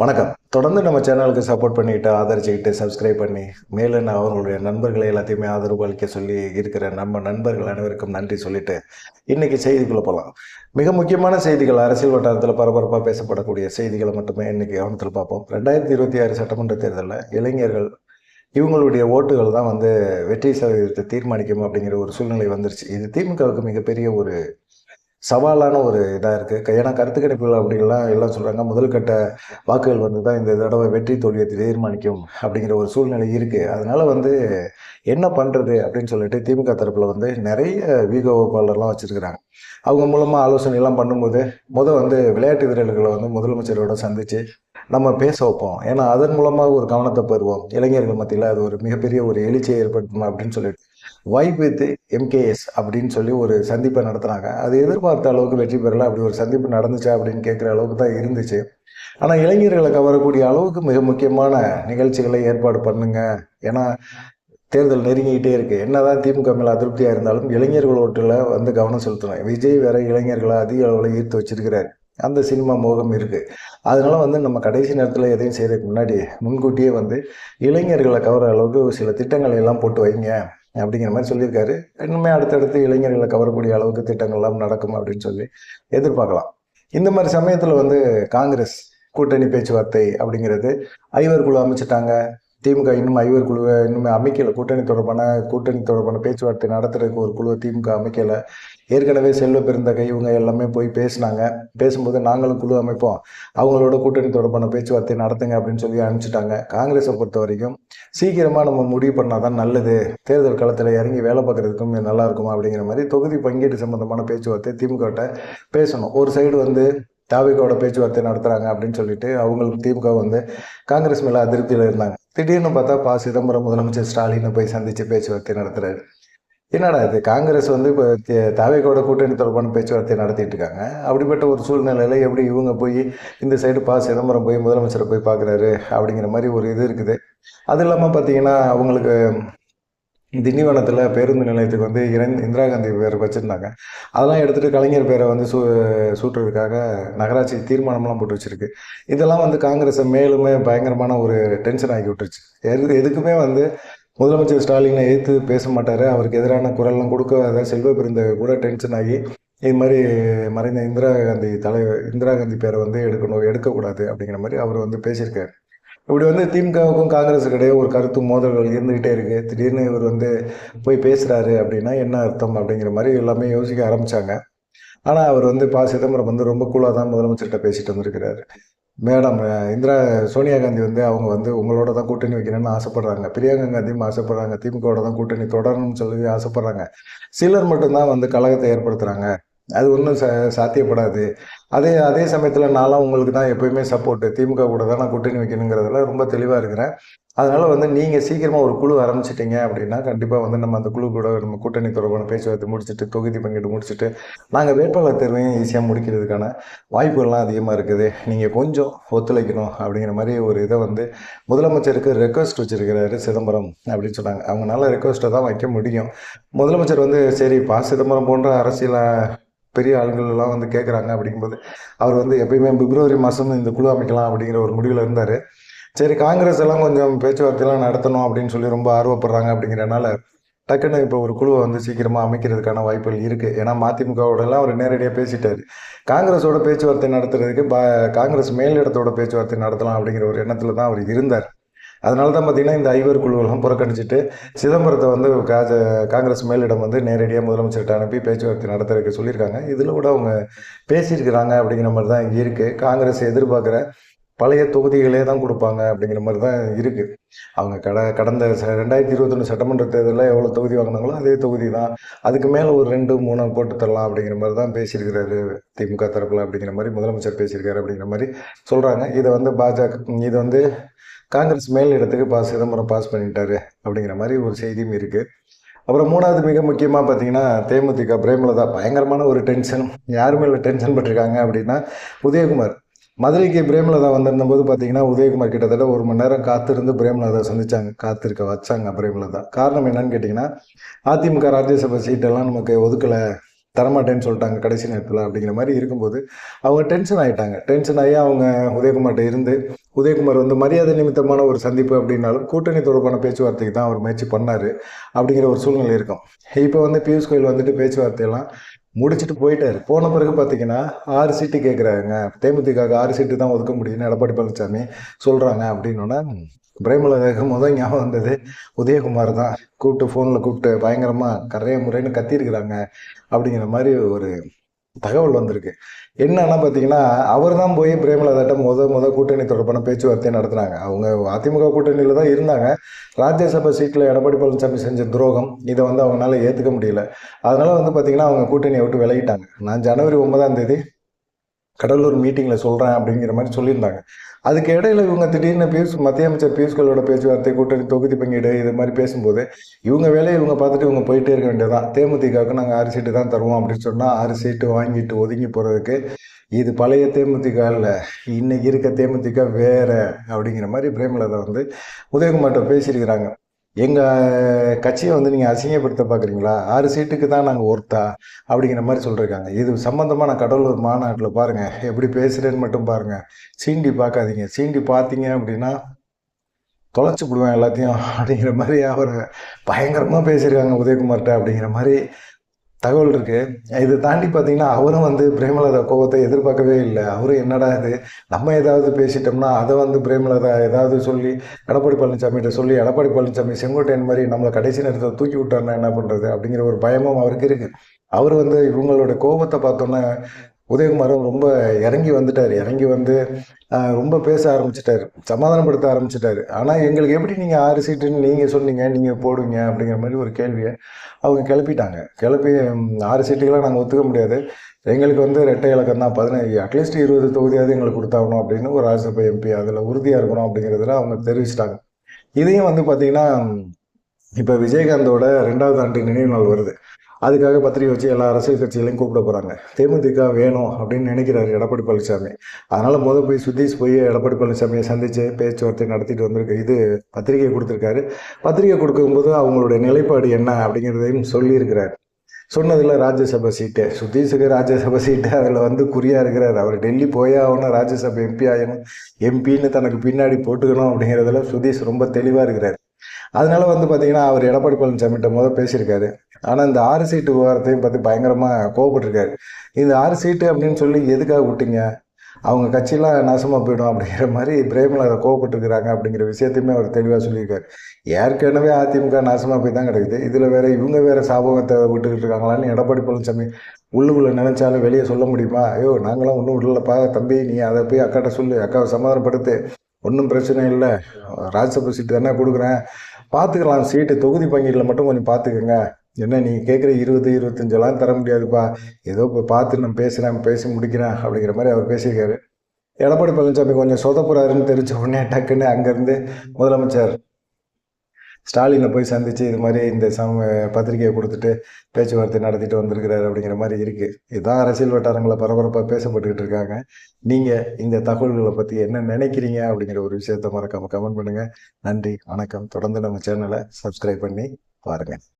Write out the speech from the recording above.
வணக்கம். தொடர்ந்து நம்ம சேனலுக்கு சப்போர்ட் பண்ணிக்கிட்டு, ஆதரிச்சுக்கிட்டு, சப்ஸ்கிரைப் பண்ணி, மேலும் அவர்களுடைய நண்பர்களை எல்லாத்தையுமே ஆதரவு அளிக்க சொல்லி இருக்கிற நம்ம நண்பர்கள் அனைவருக்கும் நன்றி சொல்லிட்டு, இன்னைக்கு செய்திக்குள்ள போலாம். மிக முக்கியமான செய்திகள் அரசியல் வட்டாரத்தில் பரபரப்பா பேசப்படக்கூடிய செய்திகளை மட்டுமே இன்னைக்கு கவனத்தில் பார்ப்போம். 2026 சட்டமன்ற தேர்தலில் இளைஞர்கள் இவங்களுடைய ஓட்டுகள் தான் வெற்றி சதவீதத்தை தீர்மானிக்கும் அப்படிங்கிற ஒரு சூழ்நிலை வந்துருச்சு. இது திமுகவுக்கு மிகப்பெரிய ஒரு சவாலான ஒரு இதா இருக்கு. ஏன்னா கருத்து கணிப்புகள் அப்படின்லாம் எல்லாம் சொல்றாங்க. முதல் கட்ட வாக்குகள் தான் இந்த தடவை வெற்றி தோல்வியை தீர்மானிக்கும் அப்படிங்கிற ஒரு சூழ்நிலை இருக்கு. அதனால என்ன பண்றது அப்படின்னு சொல்லிட்டு திமுக தரப்புல நிறைய வியூக வகுப்பாளர்லாம் வச்சிருக்கிறாங்க. அவங்க மூலமா ஆலோசனை எல்லாம் பண்ணும்போது விளையாட்டு வீரர்களை முதலமைச்சரோட சந்திச்சு நம்ம பேச வைப்போம். ஏன்னா அதன் மூலமா ஒரு கவனத்தை பெறுவோம். இளைஞர்கள் மத்தியில் அது ஒரு மிகப்பெரிய ஒரு எழுச்சியை ஏற்படுத்தும் அப்படின்னு சொல்லிட்டு வைப் வித் எம்கேஎஸ் அப்படின்னு சொல்லி ஒரு சந்திப்பை நடத்துனாங்க. அது எதிர்பார்த்த அளவுக்கு வெற்றி பெறல. அப்படி ஒரு சந்திப்பு நடந்துச்சா அப்படின்னு கேட்குற அளவுக்கு தான் இருந்துச்சு. ஆனால் இளைஞர்களை கவரக்கூடிய அளவுக்கு மிக முக்கியமான நிகழ்ச்சிகளை ஏற்பாடு பண்ணுங்க. ஏன்னா தேர்தல் நெருங்கிக்கிட்டே இருக்கு. என்னதான் திமுக மேல அதிருப்தியா இருந்தாலும் இளைஞர்கள் ஓட்டுல கவனம் செலுத்தணும். விஜய் வேற இளைஞர்களை அதிக அளவில் ஈர்த்து வச்சிருக்கிறாரு. அந்த சினிமா மோகம் இருக்கு. அதனால நம்ம கடைசி நேரத்தில் எதையும் செய்யறதுக்கு முன்னாடி முன்கூட்டியே இளைஞர்களை கவர அளவுக்கு சில திட்டங்களை எல்லாம் போட்டு வைங்க அப்படிங்கிற மாதிரி சொல்லியிருக்காரு. இன்னுமே அடுத்தடுத்து இளைஞர்களை கவரக்கூடிய அளவுக்கு திட்டங்கள்லாம் நடக்கும் அப்படின்னு சொல்லி எதிர்பார்க்கலாம். இந்த மாதிரி சமயத்தில் காங்கிரஸ் கூட்டணி பேச்சுவார்த்தை அப்படிங்கிறது ஐவர் குழு அமைச்சிட்டாங்க. திமுக இன்னும் ஐவர் குழுவை இன்னுமே அமைக்கலை. கூட்டணி தொடர்பான பேச்சுவார்த்தை நடத்துறதுக்கு ஒரு குழுவை திமுக அமைக்கலை. ஏற்கனவே செல்வ பெருந்தகை இவங்க எல்லாமே போய் பேசினாங்க. பேசும்போது நாங்களும் குழு அமைப்போம், அவங்களோட கூட்டணி தொடர்பான பேச்சுவார்த்தை நடத்துங்க அப்படின்னு சொல்லி அனுப்பிச்சிட்டாங்க. காங்கிரஸை பொறுத்த வரைக்கும் சீக்கிரமாக நம்ம முடிவு பண்ணால் தான் நல்லது, தேர்தல் களத்தில் இறங்கி வேலை பார்க்குறதுக்கும் நல்லா இருக்குமா அப்படிங்கிற மாதிரி தொகுதி பங்கீடு சம்பந்தமான பேச்சுவார்த்தை திமுகட்ட பேசணும். ஒரு சைடு தாவேகாவோட பேச்சுவார்த்தை நடத்துகிறாங்க அப்படின்னு சொல்லிட்டு அவங்களுக்கு திமுக காங்கிரஸ் மேலே அதிருப்தியில் இருந்தாங்க. திடீர்னு பார்த்தா சிதம்பரம் முதலமைச்சர் ஸ்டாலினை போய் சந்தித்து பேச்சுவார்த்தை நடத்துகிறாரு. என்னடா இது, காங்கிரஸ் இப்போ தாவேகாவோட கூட்டணி தொடர்பான பேச்சுவார்த்தை நடத்திட்டு இருக்காங்க. அப்படிப்பட்ட ஒரு சூழ்நிலையில் எப்படி இவங்க போய் இந்த சைடு சிதம்பரம் போய் முதலமைச்சரை போய் பார்க்குறாரு அப்படிங்கிற மாதிரி ஒரு இது இருக்குது. அது இல்லாமல் பார்த்தீங்கன்னா அவங்களுக்கு திண்டிவனத்தில் பேருந்து நிலையத்துக்கு இந்திரா காந்தி பேர் வச்சுருந்தாங்க. அதெல்லாம் எடுத்துகிட்டு கலைஞர் பேரை சூட்டுறதுக்காக நகராட்சி தீர்மானம்லாம் போட்டு வச்சுருக்கு. இதெல்லாம் காங்கிரஸை மேலுமே பயங்கரமான ஒரு டென்ஷன் ஆக்கி விட்டுருச்சு. எதுக்குமே முதலமைச்சர் ஸ்டாலினை எதிர்த்து பேச மாட்டார். அவருக்கு எதிரான குரல்லாம் கொடுக்காத செல்வ பெருந்தகை கூட டென்ஷன் ஆகி இது மாதிரி மறைந்த இந்திரா காந்தி பேரை எடுக்கக்கூடாது அப்படிங்கிற மாதிரி அவர் பேசியிருக்காரு. இப்படி திமுகவுக்கும் காங்கிரஸுக்கு இடையே ஒரு கருத்து மோதல்கள் இருந்துகிட்டே இருக்கு. திடீர்னு இவர் போய் பேசுறாரு அப்படின்னா என்ன அர்த்தம் அப்படிங்கிற மாதிரி எல்லாமே யோசிக்க ஆரம்பிச்சாங்க. ஆனால் அவர் சிதம்பரம் ரொம்ப கூலாக தான் முதலமைச்சர்கிட்ட பேசிட்டு வந்திருக்கிறாரு. மேடம் சோனியா காந்தி அவங்க உங்களோட தான் கூட்டணி வைக்கணும்னு ஆசைப்படுறாங்க. பிரியங்கா காந்தியும் ஆசைப்படுறாங்க. திமுகவோட தான் கூட்டணி தொடரணும்னு சொல்லி ஆசைப்படுறாங்க. சிலர் மட்டும்தான் கழகத்தை ஏற்படுத்துறாங்க. அது ஒன்றும் சாத்தியப்படாது. அதே சமயத்தில் நான்லாம் உங்களுக்கு தான் எப்பயுமே சப்போர்ட்டு, திமுக கூட தான் நான் கூட்டணி வைக்கணுங்கிறதுல ரொம்ப தெளிவாக இருக்கிறேன். அதனால் நீங்கள் சீக்கிரமாக ஒரு குழு ஆரம்பிச்சிட்டிங்க அப்படின்னா கண்டிப்பாக நம்ம அந்த குழு கூட நம்ம கூட்டணி தொடர்பான பேச்சுவார்த்தை முடிச்சுட்டு தொகுதி பங்கீடு முடிச்சுட்டு நாங்கள் வேட்பாளர் தேர்வையும் ஈஸியாக முடிக்கிறதுக்கான வாய்ப்புகள்லாம் அதிகமாக இருக்குது. நீங்கள் கொஞ்சம் ஒத்துழைக்கணும் அப்படிங்கிற மாதிரி ஒரு இதை முதலமைச்சருக்கு ரெக்வஸ்ட் வச்சுருக்கிறாரு சிதம்பரம் அப்படின்னு சொன்னாங்க. அவங்களால ரெக்வஸ்ட்டை தான் வைக்க முடியும். முதலமைச்சர் சரி சிதம்பரம் போன்ற அரசியல் பெரிய ஆளுங்கள்லாம் கேட்குறாங்க அப்படிங்கும்போது அவர் எப்பயுமே பிப்ரவரி மாதம் இந்த குழு அமைக்கலாம் அப்படிங்கிற ஒரு முடிவில் இருந்தார். சரி, காங்கிரஸ் எல்லாம் கொஞ்சம் பேச்சுவார்த்தையெல்லாம் நடத்தணும் அப்படின்னு சொல்லி ரொம்ப ஆர்வப்படுறாங்க. அப்படிங்கிறனால டக்குன்னு இப்போ ஒரு குழுவை சீக்கிரமாக அமைக்கிறதுக்கான வாய்ப்புகள் இருக்குது. ஏன்னா மதிமுகவோடலாம் அவர் நேரடியாக பேசிட்டார். காங்கிரஸோட பேச்சுவார்த்தை நடத்துறதுக்கு காங்கிரஸ் மேலிடத்தோட பேச்சுவார்த்தை நடத்தலாம் அப்படிங்கிற ஒரு எண்ணத்தில் தான் அவர் இருந்தார். அதனால தான் பார்த்தீங்கன்னா இந்த ஐவர் குழுவெல்லாம் புறக்கணிச்சிட்டு சிதம்பரத்தை காங்கிரஸ் மேலிடம் நேரடியாக முதலமைச்சர்கிட்ட அனுப்பி பேச்சுவார்த்தை நடத்துறதுக்கு சொல்லியிருக்காங்க. இதில் கூட அவங்க பேசியிருக்கிறாங்க அப்படிங்கிற மாதிரி தான் இங்கே இருக்குது. காங்கிரஸ் எதிர்பார்க்குற பழைய தொகுதிகளே தான் கொடுப்பாங்க அப்படிங்கிற மாதிரி தான் இருக்குது. அவங்க கடந்த 2021 சட்டமன்ற தேர்தலில் எவ்வளோ தொகுதி வாங்கினாங்களோ அதே தொகுதி தான். அதுக்கு மேலே ஒரு 2-3 போட்டு தரலாம் அப்படிங்கிற மாதிரி தான் பேசியிருக்கிறாரு திமுக தரப்பில் அப்படிங்கிற மாதிரி முதலமைச்சர் பேசியிருக்காரு அப்படிங்கிற மாதிரி சொல்கிறாங்க. இதை பாஜக இது காங்கிரஸ் மேல் இடத்துக்கு சிதம்பரம் பாஸ் பண்ணிட்டாரு அப்படிங்கிற மாதிரி ஒரு செய்தியும் இருக்குது. அப்புறம் மூணாவது மிக முக்கியமாக பார்த்தீங்கன்னா தேமுதிக பிரேமலதா பயங்கரமான ஒரு டென்ஷன். யாருமே இல்லை டென்ஷன் பட்டிருக்காங்க அப்படின்னா உதயகுமார். மதுரைக்கு பிரேமலதா வந்திருந்தபோது பார்த்தீங்கன்னா உதயகுமார் கிட்டத்தட்ட 1 மணி நேரம் காத்திருந்து பிரேமலதா காத்திருக்க வச்சாங்க பிரேமலதா. காரணம் என்னன்னு கேட்டிங்கன்னா அதிமுக ராஜ்யசபா சீட்டெல்லாம் நமக்கு ஒதுக்கலை, தரமாட்டேன்னு சொல்லிட்டாங்க கடைசி நேரத்தில் அப்படிங்கிற மாதிரி இருக்கும்போது அவங்க டென்ஷன் ஆகிட்டாங்க. டென்ஷன் ஆகி அவங்க உதயகுமார்கிட்ட இருந்து உதயகுமார் வந்து மரியாதை நிமித்தமான ஒரு சந்திப்பு அப்படின்னாலும் கூட்டணி தொடர்பான பேச்சுவார்த்தைக்கு தான் அவர் முயற்சி பண்ணார் அப்படிங்கிற ஒரு சூழ்நிலை இருக்கும். இப்போ வந்து பியூஷ் கோயல் வந்துட்டு பேச்சுவார்த்தையெல்லாம் முடிச்சுட்டு போயிட்டாரு. போன பிறகு பார்த்தீங்கன்னா 6 சீட்டு கேட்குறாங்க, தேமுதிக 6 சீட்டு தான் ஒதுக்க முடியும்னு எடப்பாடி பழனிசாமி சொல்கிறாங்க. அப்படின்னோன்னா பிரேமலதாவுக்கு முதல் ஞாபகம் வந்தது உதயகுமார் தான். ஃபோனில் கூப்பிட்டு பயங்கரமாக கரைய முறைன்னு கத்தியிருக்கிறாங்க அப்படிங்கிற மாதிரி ஒரு தகவல் வந்திருக்கு. என்னன்னா பார்த்தீங்கன்னா அவர் தான் போய் பிரேமலதாட்ட கூட்டணி தொடர்பான பேச்சுவார்த்தை நடத்துனாங்க. அவங்க அதிமுக கூட்டணியில் தான் இருந்தாங்க. ராஜ்யசபா சீட்டில் எடப்பாடி பழனிசாமி செஞ்ச துரோகம் இதை வந்து அவங்களால ஏற்றுக்க முடியல. அதனால வந்து பார்த்தீங்கன்னா அவங்க கூட்டணியை விட்டு விலகிட்டாங்க. நான் ஜனவரி 9 கடலூர் மீட்டிங்கில் சொல்கிறேன் அப்படிங்கிற மாதிரி சொல்லியிருந்தாங்க. அதுக்கு இடையில இவங்க திடீர்னு மத்திய அமைச்சர் பியூஷ் கோயலோட பேச்சுவார்த்தை, கூட்டணி தொகுதி பங்கீடு இது மாதிரி பேசும்போது இவங்க வேலையை இவங்க பார்த்துட்டு இவங்க போயிட்டே இருக்க வேண்டியதான். தேமுதிகவுக்கு நாங்கள் 6 சீட்டு தான் தருவோம் அப்படின்னு சொன்னால் 6 சீட்டு வாங்கிட்டு ஒதுங்கி போகிறதுக்கு இது பழைய தேமுதிக இல்லை, இன்னைக்கு இருக்க தேமுதிக வேற அப்படிங்கிற மாதிரி பிரேமலதா வந்து உதயகுமார்கிட்ட பேசியிருக்கிறாங்க. எங்கள் கட்சியை வந்து நீங்கள் அசிங்கப்படுத்த பார்க்குறீங்களா, 6 சீட்டுக்கு தான் நாங்கள் ஒர்த்தா அப்படிங்கிற மாதிரி சொல்லியிருக்காங்க. இது சம்மந்தமாக நான் கடலூர் மாநாட்டில் பாருங்கள் எப்படி பேசுகிறேன்னு மட்டும் பாருங்கள், சீண்டி பார்க்காதீங்க. சீண்டி பார்த்தீங்க அப்படின்னா தொலைச்சி விடுவேன் எல்லாத்தையும் அப்படிங்கிற மாதிரி அவர் பயங்கரமாக பேசியிருக்காங்க உதயகுமார்கிட்ட அப்படிங்கிற மாதிரி தகவல் இருக்குது. இதை தாண்டி பார்த்தீங்கன்னா அவரும் வந்து பிரேமலதா கோபத்தை எதிர்பார்க்கவே இல்லை. அவரும் என்னடா இது நம்ம ஏதாவது பேசிட்டோம்னா அதை வந்து பிரேமலதா ஏதாவது சொல்லி எடப்பாடி பழனிசாமிகிட்ட சொல்லி எடப்பாடி பழனிசாமி செங்கோட்டையன் மாதிரி நம்மளை கடைசி நேரத்தில் தூக்கி விட்டாருன்னா என்ன பண்ணுறது அப்படிங்கிற ஒரு பயமும் அவருக்கு இருக்குது. அவர் வந்து இவங்களோட கோபத்தை பார்த்தோன்னே உதயகுமாரும் ரொம்ப இறங்கி வந்துட்டார். இறங்கி வந்து ரொம்ப பேச ஆரம்பிச்சிட்டாரு, சமாதானப்படுத்த ஆரம்பிச்சிட்டாரு. ஆனால் எங்களுக்கு எப்படி நீங்கள் 6 சீட்டுன்னு நீங்கள் சொன்னீங்க, நீங்கள் போடுவீங்க அப்படிங்கிற மாதிரி ஒரு கேள்வியை அவங்க கிளப்பிட்டாங்க. கிளப்பி 6 சீட்டுக்கெல்லாம் நாங்கள் ஒத்துக்க முடியாது, எங்களுக்கு வந்து ரெட்டை இலக்கம் தான் 15 அட்லீஸ்ட் 20 தொகுதியாவது எங்களுக்கு கொடுத்தாகணும் அப்படின்னு ஒரு ராஜ்யசபா எம்பி அதில் உறுதியாக இருக்கணும் அப்படிங்கிறதுல அவங்க தெரிவிச்சிட்டாங்க. இதையும் வந்து பார்த்திங்கன்னா இப்போ விஜயகாந்தோட 2வது ஆண்டு நினைவு நாள் வருது. அதுக்காக பத்திரிகை வச்சு எல்லா அரசியல் கட்சிகளையும் கூப்பிட போகிறாங்க. தேமுதிக வேணும் அப்படின்னு நினைக்கிறாரு எடப்பாடி பழனிசாமி. அதனால் போய் சுதீஷ் போய் எடப்பாடி பழனிசாமியை சந்தித்து பேச்சுவார்த்தை நடத்திட்டு வந்திருக்கு. இது பத்திரிகை கொடுத்துருக்காரு. பத்திரிகை கொடுக்கும்போது அவங்களுடைய நிலைப்பாடு என்ன அப்படிங்கிறதையும் சொல்லியிருக்கிறார். சொன்னதில் ராஜ்யசபா சீட்டு, சுதீஷுக்கு ராஜ்யசபா சீட்டு அதில் வந்து குறியாக இருக்கிறார். அவர் டெல்லி போயே ஆகணும், ராஜ்யசபா எம்பி ஆகணும், எம்பின்னு தனக்கு பின்னாடி போட்டுக்கணும் அப்படிங்கிறதுல சுதீஷ் ரொம்ப தெளிவாக இருக்கிறார். அதனால வந்து பார்த்தீங்கன்னா அவர் எடப்பாடி பழனிசாமிகிட்ட பேசியிருக்காரு. ஆனால் இந்த 6 சீட்டு விவகாரத்தையும் பார்த்து பயங்கரமாக கோவப்பட்டிருக்காரு. இந்த 6 சீட்டு அப்படின்னு சொல்லி எதுக்காக விட்டீங்க, அவங்க கட்சியெல்லாம் நாசமாக போயிடும் அப்படிங்கிற மாதிரி பிரேமலதா கோவப்பட்டுருக்கிறாங்க அப்படிங்கிற விஷயத்தையுமே அவர் தெளிவாக சொல்லியிருக்காரு. ஏற்கனவே அதிமுக நாசமாக போய் தான் கிடக்குது, இதில் வேற இவங்க வேற சாபகத்தை விட்டுக்கிட்டு இருக்காங்களான்னு எடப்பாடி பழனிசாமி உள்ளுக்குள்ளே நினைச்சாலும் வெளியே சொல்ல முடியுமா? ஐயோ நாங்களாம் ஒன்றும் விடலப்பா தம்பி, நீ அதை போய் அக்காட்ட சொல்லு, அக்காவை சமாதானப்படுத்து, ஒன்றும் பிரச்சனை இல்லை, ராஜ்யசபா சீட்டு தானே கொடுக்குறேன், பார்த்துக்கலாம், சீட்டு தொகுதி பங்கீட்டில் மட்டும் கொஞ்சம் பார்த்துக்கோங்க, என்ன நீங்கள் கேட்குற 20 25 தர முடியாதுப்பா, ஏதோ இப்போ பார்த்து நான் பேசுகிறேன், பேசி முடிக்கிறேன் அப்படிங்கிற மாதிரி அவர் பேசியிருக்காரு. எடப்பாடி பழனிசாமி கொஞ்சம் சொதப்புறாருன்னு தெரிஞ்ச உடனே டக்குன்னு அங்கேருந்து முதலமைச்சர் ஸ்டாலினை போய் சந்தித்து இது மாதிரி இந்த பத்திரிகையை கொடுத்துட்டு பேச்சுவார்த்தை நடத்திட்டு வந்திருக்கிறாரு அப்படிங்கிற மாதிரி இருக்குது. இதுதான் அரசியல் வட்டாரங்களில் பரபரப்பாக பேசப்பட்டுக்கிட்டு இருக்காங்க. நீங்கள் இந்த தகவல்களை பற்றி என்ன நினைக்கிறீங்க அப்படிங்கிற ஒரு விஷயத்தை மறக்காமல் கமெண்ட் பண்ணுங்கள். நன்றி, வணக்கம். தொடர்ந்து நம்ம சேனலை சப்ஸ்கிரைப் பண்ணி பாருங்கள்.